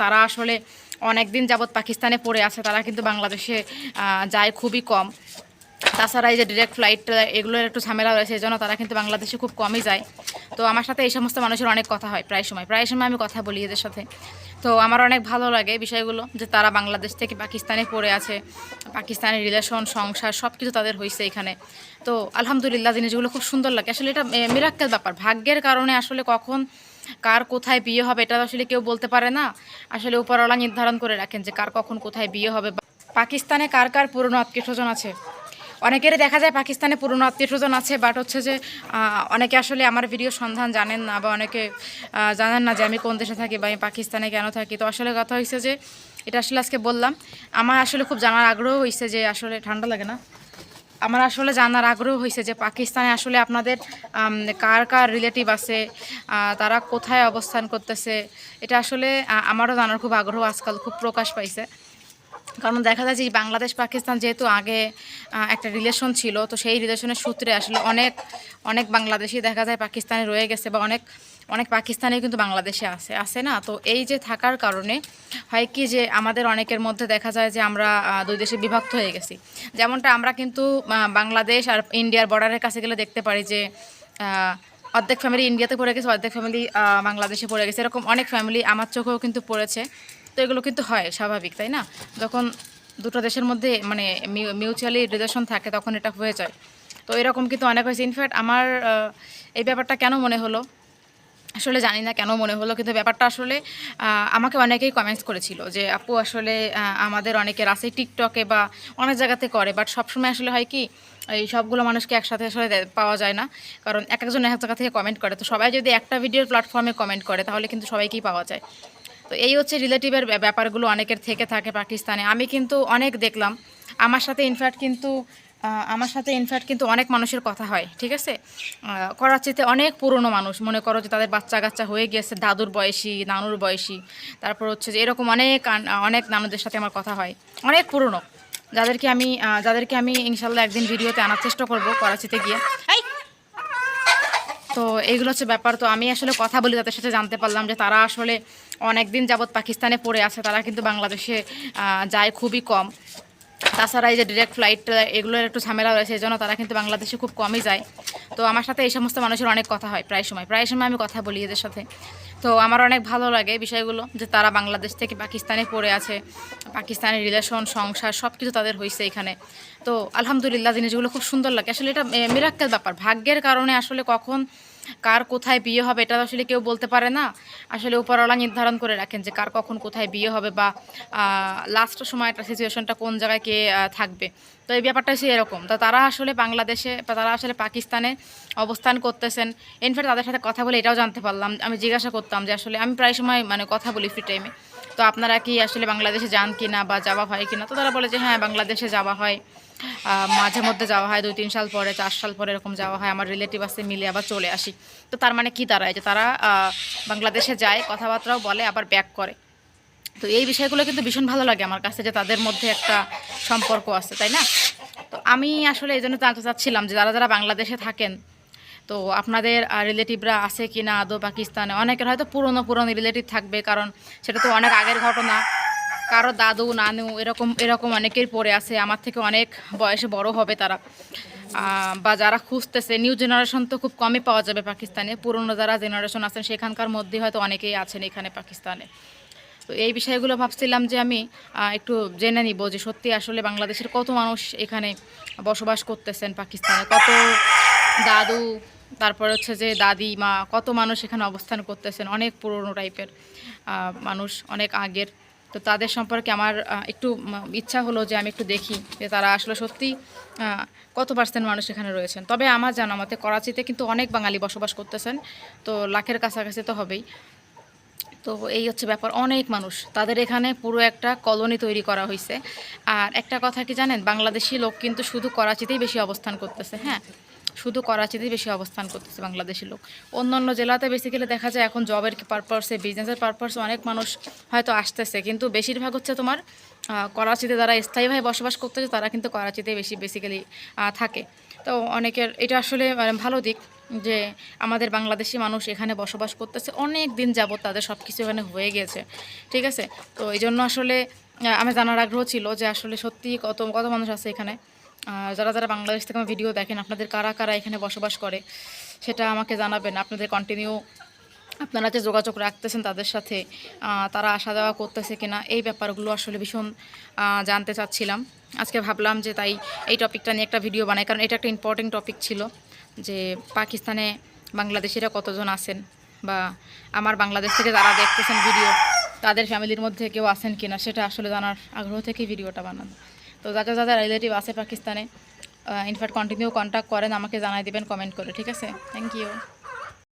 তারা আসলে অনেক দিন যাবৎ পাকিস্তানে পড়ে আছে, তারা কিন্তু বাংলাদেশে যায় খুবই কম। তাছাড়া এই যে ডিরেক্ট ফ্লাইট এগুলোর একটু ঝামেলা রয়েছে, এই জন্য তারা কিন্তু বাংলাদেশে খুব কমই যায়। তো আমার সাথে এই সমস্ত মানুষের অনেক কথা হয়, প্রায় সময় আমি কথা বলি এদের সাথে। তো আমার অনেক ভালো লাগে বিষয়গুলো, যে তারা বাংলাদেশ থেকে পাকিস্তানে পড়ে আছে, পাকিস্তানের রিলেশন সংসার সব কিছু তাদের হয়েছে এখানে। তো আলহামদুলিল্লাহ, জিনিসগুলো খুব সুন্দর লাগে। আসলে এটা মিরাক্কেল ব্যাপার, ভাগ্যের কারণে আসলে কখন কার কোথায় বিয়ে হবে এটা আসলে কেউ বলতে পারে না। আসলে উপরওয়ালা নির্ধারণ করে রাখেন যে কার কখন কোথায় বিয়ে হবে। পাকিস্তানে কার কার পুরনো আত্মীয় স্বজন আছে? অনেকেরই দেখা যায় পাকিস্তানে পুরনো আত্মীয় স্বজন আছে, বাট হচ্ছে যে অনেকে আসলে আমার ভিডিও সন্ধান জানেন না, বা অনেকে জানেন না যে আমি কোন দেশে থাকি বা আমি পাকিস্তানে কেন থাকি। তো আসলে কথা হয়েছে যে এটা আসলে আজকে বললাম, আমার আসলে খুব জানার আগ্রহ হয়েছে যে আসলে ঠান্ডা লাগে না, আমার আসলে জানার আগ্রহ হয়েছে যে পাকিস্তানে আসলে আপনাদের কার কার রিলেটিভ আছে, তারা কোথায় অবস্থান করতেছে। এটা আসলে আমারও জানার খুব আগ্রহ আজকাল খুব প্রকাশ পাইছে। কারণ দেখা যায় যে বাংলাদেশ পাকিস্তান যেহেতু আগে একটা রিলেশন ছিল, তো সেই রিলেশনের সূত্রে আসলে অনেক অনেক বাংলাদেশি দেখা যায় পাকিস্তানে রয়ে গেছে, বা অনেক অনেক পাকিস্তানি কিন্তু বাংলাদেশে আসে না। তো এই যে থাকার কারণে হয় কি যে আমাদের অনেকের মধ্যে দেখা যায় যে আমরা দুই দেশে বিভক্ত হয়ে গেছি। যেমনটা আমরা কিন্তু বাংলাদেশ আর ইন্ডিয়ার বর্ডারের কাছে গেলে দেখতে পারি যে অর্ধেক ফ্যামিলি ইন্ডিয়াতে পড়ে গেছে, অর্ধেক ফ্যামিলি বাংলাদেশে পড়ে গেছে। এরকম অনেক ফ্যামিলি আমার চোখেও কিন্তু পড়েছে। তো এগুলো কিন্তু হয় স্বাভাবিক, তাই না? যখন দুটো দেশের মধ্যে মানে মিউচুয়ালি রিলেশন থাকে তখন এটা হয়ে যায়। তো এরকম কিন্তু অনেক হয়েছে। ইনফ্যাক্ট আমার এই ব্যাপারটা কেন মনে হলো আসলে জানি না কেন মনে হলো, কিন্তু ব্যাপারটা আসলে আমাকে অনেকেই কমেন্টস করেছিল যে আপু আসলে আমাদের অনেকের আছে টিকটকে বা অনেক জায়গাতে করে, বাট সবসময় আসলে হয় কি এই সবগুলো মানুষকে একসাথে আসলে পাওয়া যায় না, কারণ এক একজন এক জায়গা থেকে কমেন্ট করে। তো সবাই যদি একটা ভিডিওর প্ল্যাটফর্মে কমেন্ট করে তাহলে কিন্তু সবাইকেই পাওয়া যায়। তো এই হচ্ছে রিলেটিভের ব্যাপারগুলো অনেকের থেকে থাকে পাকিস্তানে। আমি কিন্তু অনেক দেখলাম, আমার সাথে ইনফ্যাক্ট কিন্তু অনেক মানুষের কথা হয়, ঠিক আছে? করাচিতে অনেক পুরনো মানুষ, মনে করো যে তাদের বাচ্চা কাচ্চা হয়ে গিয়েছে, দাদুর বয়সী নানুর বয়সী, তারপর হচ্ছে যে এরকম অনেক অনেক নানুদের সাথে আমার কথা হয়, অনেক পুরনো, যাদেরকে আমি ইনশাল্লাহ একদিন ভিডিওতে আনার চেষ্টা করব করাচিতে গিয়ে। তো এইগুলো হচ্ছে ব্যাপার। তো আমি আসলে কথা বলি তাদের সাথে, জানতে পারলাম যে তারা আসলে অনেক দিন যাবৎ পাকিস্তানে পড়ে আছে, তারা কিন্তু বাংলাদেশে যায় খুবই কম। তাছাড়া এই যে ডিরেক্ট ফ্লাইট এগুলোর একটু ঝামেলা রয়েছে, এই জন্য তারা কিন্তু বাংলাদেশে খুব কমই যায়। তো আমার সাথে এই সমস্ত মানুষের অনেক কথা হয়, প্রায় সময় আমি কথা বলি এদের সাথে। তো আমার অনেক ভালো লাগে বিষয়গুলো, যে তারা বাংলাদেশ থেকে পাকিস্তানে পড়ে আছে, পাকিস্তানের রিলেশন সংসার সব কিছু তাদের হয়েছে এখানে। তো আলহামদুলিল্লাহ, জিনিসগুলো খুব সুন্দর লাগে। আসলে এটা মিরাক্কেল ব্যাপার, ভাগ্যের কারণে আসলে কখন কার কোথায় বিয়ে হবে এটা আসলে কেউ বলতে পারে না। আসলে উপরওয়ালা নির্ধারণ করে রাখেন যে কার কখন কোথায় বিয়ে হবে, বা লাস্টের সময় একটা সিচুয়েশনটা কোন জায়গায় কে থাকবে। তো এই ব্যাপারটা হচ্ছে এরকম। তো তারা আসলে বাংলাদেশে বা তারা আসলে পাকিস্তানে অবস্থান করতেছেন। ইনফ্যাক্ট তাদের সাথে কথা বলে এটাও জানতে পারলাম, আমি জিজ্ঞাসা করতাম যে আসলে আমি প্রায় সময় মানে কথা বলি ফ্রি টাইমে, তো আপনারা কি আসলে বাংলাদেশে যান কি না বা যাওয়া হয় কি না। তো তারা বলে যে হ্যাঁ, বাংলাদেশে যাওয়া হয়, মাঝে মধ্যে যাওয়া হয়, 2-3 সাল পরে 4 সাল পরে এরকম যাওয়া হয়, আমার রিলেটিভ আছে, মিলে আবার চলে আসি। তো তার মানে কি দাঁড়ায় যে তারা বাংলাদেশে যায়, কথাবার্তাও বলে, আবার ব্যাক করে। তো এই বিষয়গুলো কিন্তু ভীষণ ভালো লাগে আমার কাছে, যে তাদের মধ্যে একটা সম্পর্ক আছে, তাই না? তো আমি আসলে এই জন্য জানতে চাচ্ছিলাম যে যারা যারা বাংলাদেশে থাকেন, তো আপনাদের রিলেটিভরা আছে কি না আদৌ পাকিস্তানে। অনেকের হয়তো পুরনো পুরনো রিলেটিভ থাকবে, কারণ সেটা তো অনেক আগের ঘটনা। কারো দাদু নানু এরকম এরকম অনেকের পড়ে আছে, আমার থেকে অনেক বয়সে বড় হবে তারা, বা যারা খুঁজতেছে। নিউ জেনারেশন তো খুব কমই পাওয়া যাবে পাকিস্তানে, পুরনো যারা জেনারেশন আছেন সেখানকার মধ্যে হয়তো অনেকেই আছেন এখানে পাকিস্তানে। তো এই বিষয়গুলো ভাবছিলাম যে আমি একটু জেনে নিব যে সত্যি আসলে বাংলাদেশের কত মানুষ এখানে বসবাস করতেছেন পাকিস্তানে, কত দাদু, তারপর হচ্ছে যে দাদি মা, কত মানুষ এখানে অবস্থান করতেছেন, অনেক পুরনো টাইপের মানুষ, অনেক আগের। তো তাদের সম্পর্কে আমার একটু ইচ্ছা হলো যে আমি একটু দেখি যে তারা আসলে সত্যি কত পার্সেন্ট মানুষ এখানে রয়েছেন। তবে আমার জানা মতে করাচিতে কিন্তু অনেক বাঙালি বসবাস করতেছেন, তো লাখের কাছাকাছি তো হবেই। তো এই হচ্ছে ব্যাপার, অনেক মানুষ, তাদের এখানে পুরো একটা কলোনি তৈরি করা হয়েছে। আর একটা কথা কি জানেন, বাংলাদেশি লোক কিন্তু শুধু করাচিতেই বেশি অবস্থান করতেছে। হ্যাঁ, শুধু করাচিতেই বেশি অবস্থান করতেছে বাংলাদেশি লোক। অন্যান্য জেলাতে বেসিক্যালি দেখা যায় এখন জবের পারপাসে, বিজনেসের পারপাসে অনেক মানুষ হয়তো আসতেছে, কিন্তু বেশিরভাগ হচ্ছে তোমার করাচিতে যারা স্থায়ীভাবে বসবাস করতেছে তারা কিন্তু করাচিতেই বেশি বেসিক্যালি থাকে। তো অনেকের এটা আসলে ভালো দিক। যে আমাদের বাংলাদেশি মানুষ এখানে বসবাস করতেছে অনেক দিন যাবত, তাদের সব কিছু এখানে হয়ে গেছে, ঠিক আছে। তো এই জন্য আসলে আমি জানার আগ্রহ ছিল যে আসলে সত্যি কত কত মানুষ আছে এখানে। যারা যারা বাংলাদেশ থেকে আমার ভিডিও দেখেন, আপনাদের কারা কারা এখানে বসবাস করে সেটা আমাকে জানাবেন। আপনাদের কন্টিনিউ আপনারা যে যোগাযোগ রাখতেছেন তাদের সাথে, তারা আসা যাওয়া করতেছে কিনা, এই ব্যাপারগুলো আসলে ভীষণ জানতে চাচ্ছিলাম। আজকে ভাবলাম যে তাই এই টপিকটা নিয়ে একটা ভিডিও বানাই, কারণ এটা একটা ইম্পর্টেন্ট টপিক ছিল যে পাকিস্তানে বাংলাদেশিরা কতজন আছেন, বা আমার বাংলাদেশ থেকে যারা দেখতেছেন ভিডিও তাদের ফ্যামিলির মধ্যে কেউ আছেন কিনা, সেটা আসলে জানার আগ্রহ থেকেই ভিডিওটা বানানো। তো যাদের যাদের রিলেটিভ আছে পাকিস্তানে, ইনফ্যাক্ট কন্টিনিউ কন্ট্যাক্ট করেন, আমাকে জানাই দিবেন কমেন্ট করে, ঠিক আছে। Thank you.